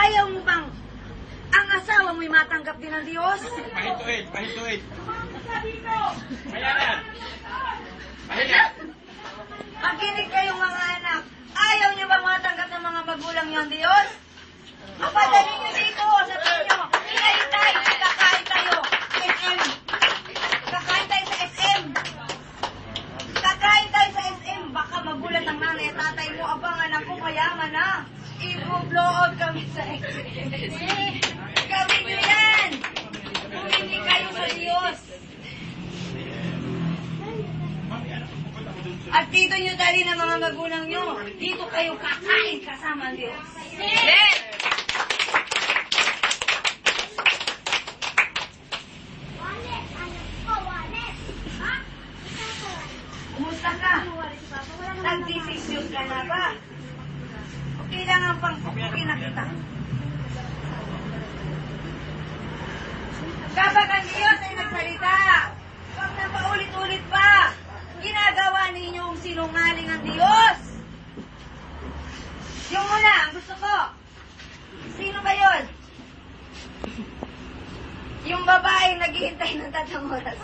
Ayaw mo bang ang asawa mo'y matanggap din ng Diyos? Pahintuin, pahintuin. Mayanan. Mahiya. Makinig kayong mga anak. Ayaw niyo bang matanggap ng mga magulang niyo ang Diyos? Mapadali niyo dito, sabihin niyo, hinahintay, kakain tayo, SM. Kakain tayo sa SM. Kakain tayo sa SM. Baka magulat ang nanay at tatay mo, abang anak ko, mayaman na. I-blow out kami sa SM. Gawin niyo yan. Humindi kayo sa Diyos. At dito nyo dali ng mga magulang nyo. Dito kayo kakain kasama ang Diyos. Amen! Kumusta ka? Nag-desisyon ka na ba? Okay lang ang pang-okay na kita. Kapag ang Diyos ay nagsalita, huwag na paulit-ulit pa. Ginagawa ninyong sinungaling ang Diyos. Yung una, ang gusto ko. Sino ba yun? Yung babaeng naghihintay ng 3 oras.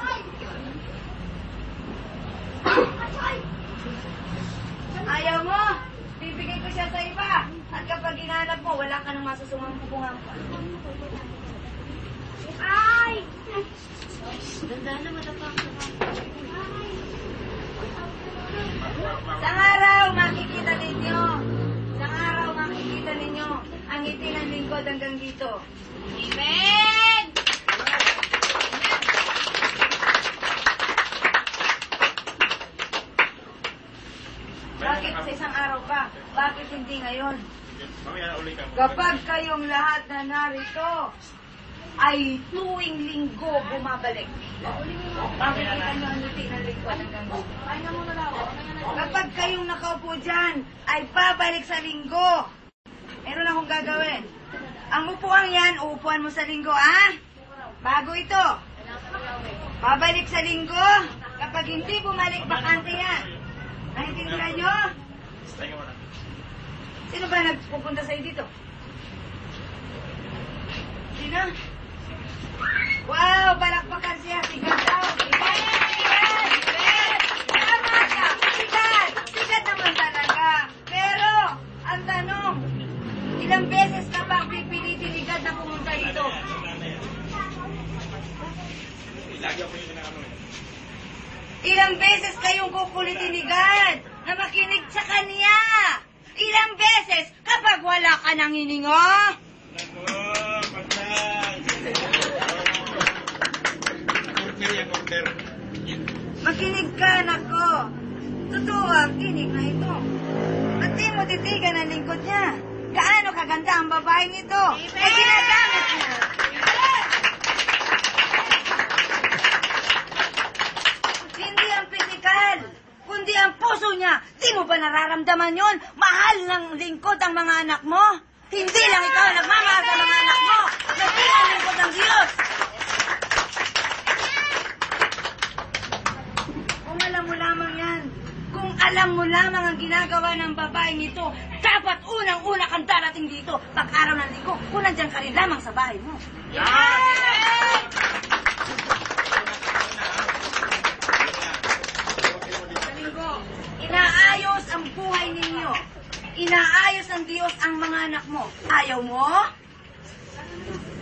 Ayaw mo? Bibigay ko siya sa iba. At kapag ginanap mo, wala ka nang masusumang pupungan pa. Ay! Ganda na matapang. Isang araw makikita ninyo ang ngiti ng lingkod hanggang dito. Amen! Bakit sa isang araw pa? Bakit hindi ngayon? Kapag kayong lahat na narito ay tuwing linggo bumabalik. Makikita nyo ang ngiti ng lingkod hanggang dito. Kapag kayong nakaupo dyan, ay babalik sa linggo. Meron akong gagawin. Ang upuan yan, uupuan mo sa linggo, Bago ito. Babalik sa linggo. Kapag hindi bumalik, bakante yan. Naintindihan nyo? Sino ba nagpupunta sa'yo dito? Sino? Wow, balakpakan siya. Sigat daw. Tama ka. Sigat. Sigat naman talaga. Pero, ang tanong, ilang beses ka bang pipilitin ni God na pumunta dito? Ilang beses kayong kukulitin ni God na makinig sa Kanya? Ilang beses kapag wala ka nang hininga? Makinig ka, nako. Totoo ang tinig na ito. At di mo titigan ang lingkod niya. Gaano kaganda ang babaeng ito. Ay ginagamit niya. Hindi ang pisikal, kundi ang puso niya. Di mo ba nararamdaman yon? Mahal ng lingkod ang mga anak mo. Hindi lang ikaw nagmamahal sa mga anak mo. Hindi ang lingkod ng Diyos. Kung alam mo lamang yan, kung alam mo lamang ang ginagawa ng babaeng ito, dapat unang-una kang darating dito. Pag-araw ng linggo, kung nandyan ka rin lamang sa bahay mo. Inaayos ang buhay ninyo. Inaayos ng Diyos ang mga anak mo. Ayaw mo?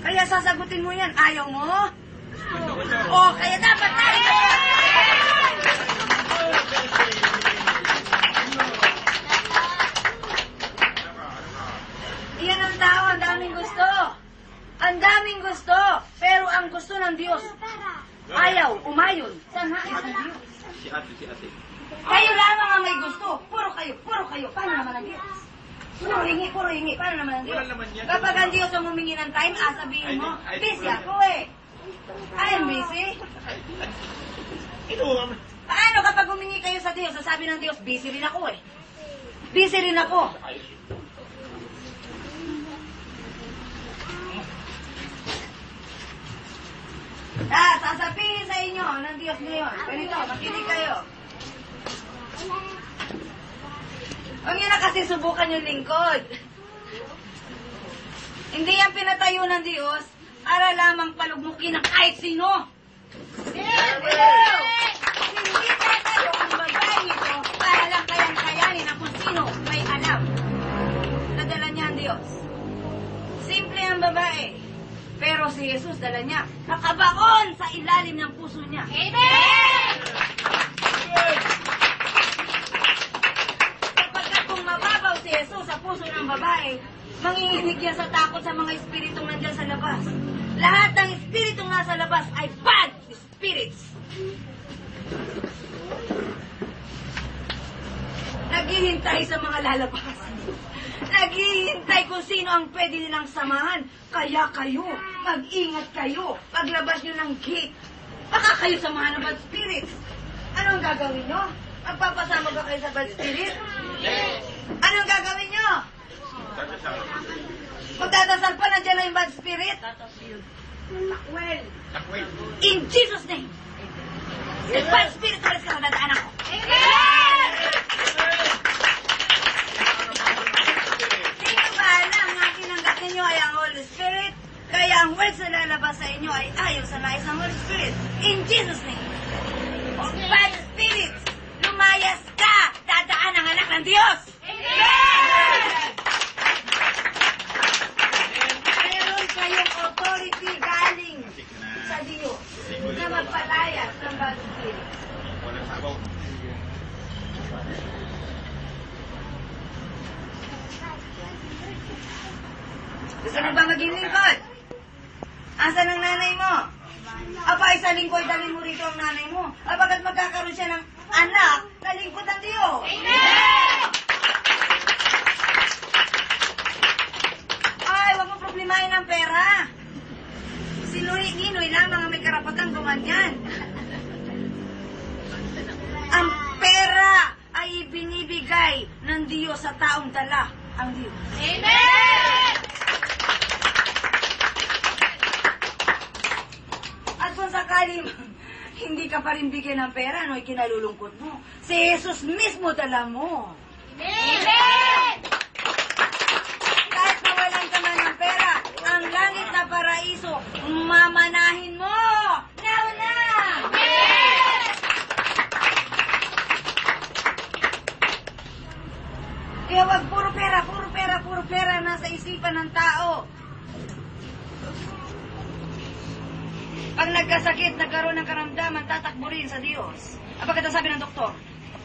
Kaya sasagutin mo yan. Ayaw mo? Kaya dapat tayo. Iyan ang tao, ang daming gusto. Ang daming gusto. Pero ang gusto ng Diyos, ayaw, umayon sa nais ng Diyos. Si ate. Kayo lamang ang may gusto. Puro kayo. Paano naman ang Diyos? Puro hingi. Paano naman ang Diyos? Kapag ang Diyos ang humingi ng time, sabihin mo, busy ako I am busy. Paano kapag humingi kayo sa Diyos, sasabi ng Diyos, busy rin ako Busy rin ako. Sasabihin sa inyo ng Diyos ngayon. Ganito, makinig kayo. Huwag nyo na kasi subukan yung lingkod. Hindi yan pinatayo ng Diyos para lamang palugmukin ng kahit sino. Hindi tatayo ang babae nito para lang kayan-kayanin ang kung sino may alam. Nadala niya ang Diyos. Simple ang babae. Pero si Jesus dala niya. Nakabaon sa ilalim ng puso niya. Amen! Kapagkat kung mababaw si Jesus sa puso ng babae, manginginig yan sa takot sa mga espiritong nandiyan sa labas. Lahat ng espiritong nasa labas ay bad spirits. Naghihintay sa mga lalabas. Naghihintay kung sino ang pwede nilang samahan. Kaya kayo, mag-ingat kayo. Paglabas nyo ng gate, baka kayo samahan ng bad spirits. Anong gagawin nyo? Magpapasama ba kayo sa bad spirit? Anong gagawin nyo? Magdadasal pa, nandiyan na yung bad spirit? Takwel. In Jesus' name. The bad spirit, alis ka na dadaan ako. Amen! Sino ba alam na kinanggat ninyo ay ang Holy Spirit? Kaya ang words na lalabas sa inyo ay ayaw sa nais ng Holy Spirit. In Jesus' name. Bad spirits, lumayas ka! Dadaan ang anak ng Diyos! Amen! Mayroon kayong authority galing sa Diyos na magpalayas ng bad spirits. Gusto mo ba maging lingkod? Asan ang nanay mo? Aba, isa lingkod, dalhin mo rito ang nanay mo. Abagat magkakaroon siya ng anak na lingkod ng Diyos. Amen! Ay, huwag mo problemahin ang pera. Si Ninoy lamang ang may karapatang gumanyan. Ang pera ay ibinibigay ng Diyos sa taong dala ang Diyos. Amen! At kung sakali hindi ka pa rin bigyan ng pera, no, ikinalulungkot mo. Si Jesus mismo dala mo. Amen! Kahit mawalan ka man ng pera, ang langit na paraiso, mamanahin mo! Now na! Amen! Kaya wag puro pera nasa isipan ng tao. Pag nagkasakit, nagkaroon ng karamdaman, tatakbo rin sa Diyos. Apagkat sabi ng doktor,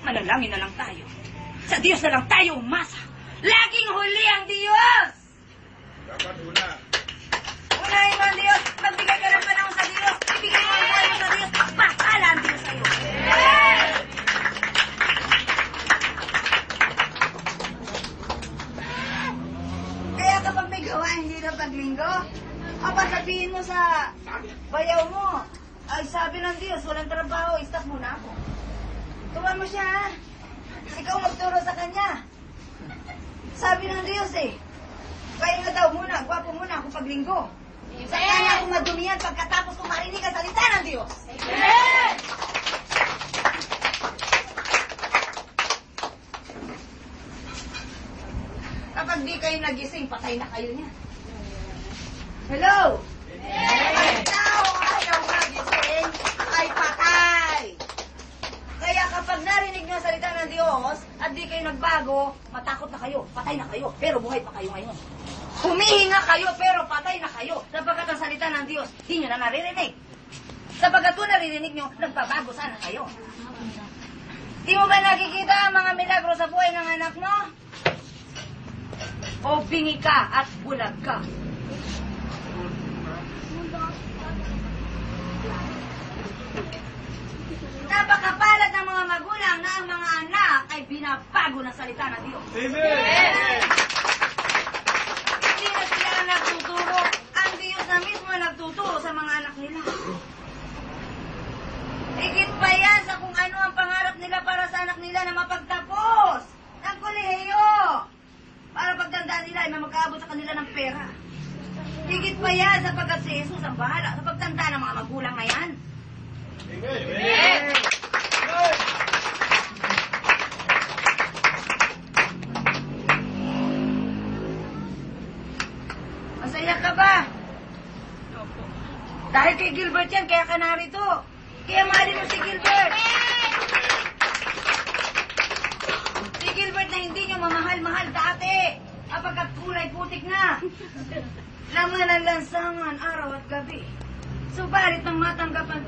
manalangin na lang tayo. Sa Diyos na lang tayo umasa. Laging huli ang Diyos! Dapat una. Unahin mo ang Diyos. Magbigay ka ng panahon sa Diyos. Ibigay mo ang buhay mo sa Diyos. Bahala ang Diyos sa'yo. Kaya kapag may gawain dito paglinggo, sabihin mo sa bayaw mo, ay sabi ng Diyos, walang trabaho, stop muna ako. Tuwan mo siya, ha? Ikaw magturo sa kanya. Sabi ng Diyos kaya nga daw muna, gwapo muna ako paglinggo. Saka na ako madumihan pagkatapos kong marinig ang salita ng Diyos. Amen! Kapag di kayo nagising, patay na kayo niya. Hello? Ang tao ayaw magising ay patay. Kaya kapag narinig niyo ang salita ng Diyos at di kayo nagbago, matakot na kayo, patay na kayo, pero buhay pa kayo ngayon. Humihinga kayo, pero patay na kayo. Sapagkat ang salita ng Diyos, di nyo na naririnig. Sapagkat kung naririnig nyo, nagbabago sana kayo. Di mo ba nakikita ang mga milagro sa buhay ng anak mo? O bingi ka at bulag ka. Napakapalad ng mga magulang na ang mga anak ay binabago ng salita ng Diyos. Amen! Hindi na sila nagtuturo. Ang Diyos na mismo nagtuturo sa mga anak nila. Higit pa yan sa kung ano ang pangarap nila para sa anak nila na mapagtapos ng kolehiyo. Para pagtandaan nila ay magkaabot sa kanila ng pera. Higit pa yan sapagkat si Jesus ang bahala sa pagtandaan ng mga magulang na yan. Amen! Masaya ka ba? Dahil kay Gilbert yan, kaya ka narito. Kaya mahalin mo si Gilbert. Si Gilbert na hindi nyo mamahal-mahal dati. Kapagkat kulay putik na. Laman ang lansangan, araw at gabi. Subalit nang matanggap ang